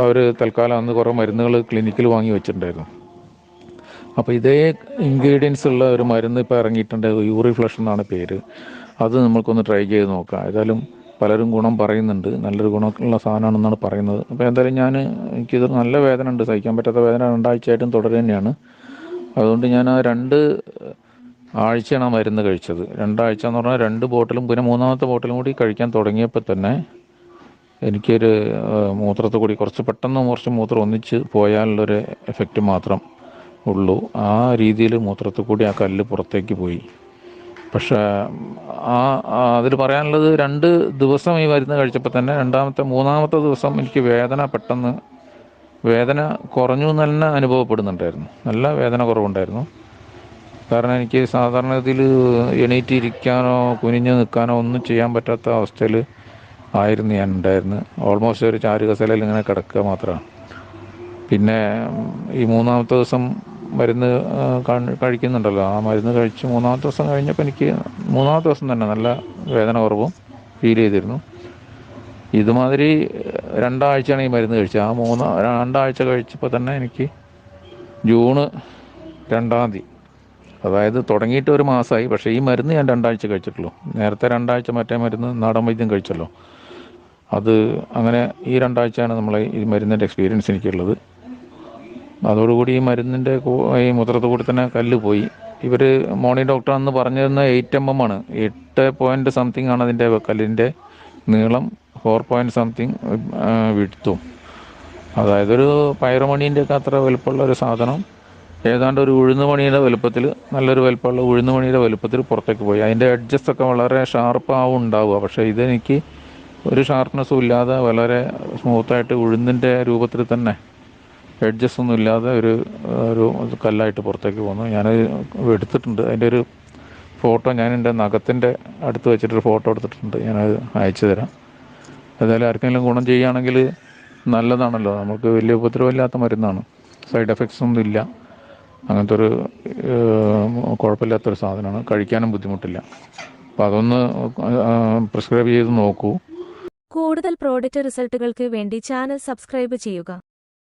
അവർ തൽക്കാലം അന്ന് കുറേ മരുന്നുകൾ ക്ലിനിക്കിൽ വാങ്ങി വെച്ചിട്ടുണ്ടായിരുന്നു. അപ്പോൾ ഇതേ ഇൻഗ്രീഡിയൻസ് ഉള്ള ഒരു മരുന്ന് ഇപ്പോൾ ഇറങ്ങിയിട്ടുണ്ട്, യൂറിഫ്ലഷ് എന്നാണ് പേര്. അത് നമ്മൾക്കൊന്ന് ട്രൈ ചെയ്ത് നോക്കാം. ഏതായാലും പലരും ഗുണം പറയുന്നുണ്ട്, നല്ലൊരു ഗുണമുള്ള സാധനമാണെന്നാണ് പറയുന്നത്. അപ്പോൾ എന്തായാലും എനിക്കിത് നല്ല വേദന ഉണ്ട്, സഹിക്കാൻ പറ്റാത്ത വേദന 2 ആഴ്ചയായിട്ടും തുടരുക തന്നെയാണ്. അതുകൊണ്ട് ഞാൻ ആ 2 ആഴ്ചയാണ് ആ മരുന്ന് കഴിച്ചത്. 2 ആഴ്ച എന്ന് പറഞ്ഞാൽ 2 ബോട്ടിലും പിന്നെ മൂന്നാമത്തെ ബോട്ടിലും കൂടി കഴിക്കാൻ തുടങ്ങിയപ്പോൾ തന്നെ എനിക്കൊരു മൂത്രത്തിൽ കൂടി കുറച്ച് മൂത്രം ഒന്നിച്ച് പോയാലുള്ളൊരു എഫക്റ്റ് മാത്രം ഉള്ളൂ. ആ രീതിയിൽ മൂത്രത്തിൽ കൂടി ആ കല്ല് പുറത്തേക്ക് പോയി. പക്ഷേ അതിൽ പറയാനുള്ളത് 2 ദിവസം ഈ മരുന്ന് കഴിച്ചപ്പോൾ തന്നെ മൂന്നാമത്തെ ദിവസം എനിക്ക് വേദന കുറഞ്ഞു എന്ന് തന്നെ അനുഭവപ്പെടുന്നുണ്ടായിരുന്നു. നല്ല വേദന കുറവുണ്ടായിരുന്നു. കാരണം എനിക്ക് സാധാരണ ഇതിൽ എണീറ്റിരിക്കാനോ കുനിഞ്ഞ് നിൽക്കാനോ ഒന്നും ചെയ്യാൻ പറ്റാത്ത അവസ്ഥയിൽ ആയിരുന്നു ഞാൻ ഉണ്ടായിരുന്നു. ഓൾമോസ്റ്റ് ഒരു ചാരുകസേലയിൽ ഇങ്ങനെ കിടക്കുക മാത്രമാണ്. പിന്നെ ഈ മൂന്നാമത്തെ ദിവസം മരുന്ന് കഴിക്കുന്നുണ്ടല്ലോ, ആ മരുന്ന് കഴിച്ച് മൂന്നാമത്തെ ദിവസം കഴിഞ്ഞപ്പോൾ എനിക്ക് മൂന്നാമത്തെ ദിവസം തന്നെ നല്ല വേദന കുറവും ഫീൽ ചെയ്തിരുന്നു. ഇതുമാതിരി 2 ആഴ്ചയാണ് ഈ മരുന്ന് കഴിച്ചത്. 2 ആഴ്ച കഴിച്ചപ്പോൾ തന്നെ എനിക്ക് ജൂൺ 2-ാം തീയതി, അതായത് തുടങ്ങിയിട്ട് ഒരു മാസമായി, പക്ഷേ ഈ മരുന്ന് ഞാൻ 2 ആഴ്ച കഴിച്ചിട്ടുള്ളൂ. നേരത്തെ 2 ആഴ്ച മറ്റേ മരുന്ന് നാടൻ വൈദ്യം കഴിച്ചല്ലോ. അത് അങ്ങനെ ഈ 2 ആഴ്ചയാണ് ഈ മരുന്നിൻ്റെ എക്സ്പീരിയൻസ് എനിക്കുള്ളത്. അതോടുകൂടി ഈ മരുന്നിൻ്റെ ഈ മൂത്രത്തിൽ കൂടി തന്നെ കല്ല് പോയി. ഇവർ മോർണിംഗ് ഡോക്ടർ അന്ന് പറഞ്ഞിരുന്ന 8 mm ആണ്, 8 പോയിൻറ്റ് സംതിങ് ആണ് അതിൻ്റെ കല്ലിൻ്റെ നീളം, 4 പോയിൻറ്റ് സംതിങ് വിഡ്ത്തും. അതായത് ഒരു പയറുമണീൻ്റെ ഒക്കെ അത്ര വലുപ്പമുള്ള ഒരു സാധനം ഏതാണ്ട് ഒരു ഉഴുന്നുമണിയുടെ വലുപ്പത്തിൽ, നല്ലൊരു വലുപ്പമുള്ള ഉഴുന്നുമണിയുടെ വലുപ്പത്തിൽ പുറത്തേക്ക് പോയി. അതിൻ്റെ എഡ്ജസ് വളരെ ഷാർപ്പാവും ഉണ്ടാവുക, പക്ഷേ ഇതെനിക്ക് ഒരു ഷാർപ്നെസ്സും ഇല്ലാതെ വളരെ സ്മൂത്തായിട്ട് ഉഴുന്നിൻ്റെ രൂപത്തിൽ തന്നെ എഡ്ജസ് ഒന്നും ഇല്ലാതെ ഒരു കല്ലായിട്ട് പുറത്തേക്ക് പോകുന്നു. ഞാൻ എടുത്തിട്ടുണ്ട് അതിൻ്റെ ഒരു ഫോട്ടോ. ഞാൻ എൻ്റെ നഖത്തിൻ്റെ അടുത്ത് വെച്ചിട്ടൊരു ഫോട്ടോ എടുത്തിട്ടുണ്ട്, ഞാനത് അയച്ചു തരാം. ഏതായാലും ആർക്കെങ്കിലും ഗുണം ചെയ്യുകയാണെങ്കിൽ നല്ലതാണല്ലോ. നമുക്ക് വലിയ ഉപദ്രവമില്ലാത്ത മരുന്നാണ്, സൈഡ് എഫക്ട്സ് ഒന്നും ഇല്ല, അങ്ങനത്തെ ഒരു കുഴപ്പമില്ലാത്തൊരു സാധനമാണ്, കഴിക്കാനും ബുദ്ധിമുട്ടില്ല. അപ്പോൾ അതൊന്ന് പ്രിസ്ക്രൈബ് ചെയ്ത് നോക്കൂ. കൂടുതൽ പ്രോഡക്റ്റ് റിസൾട്ടുകൾക്ക് വേണ്ടി ചാനൽ സബ്സ്ക്രൈബ് ചെയ്യുക.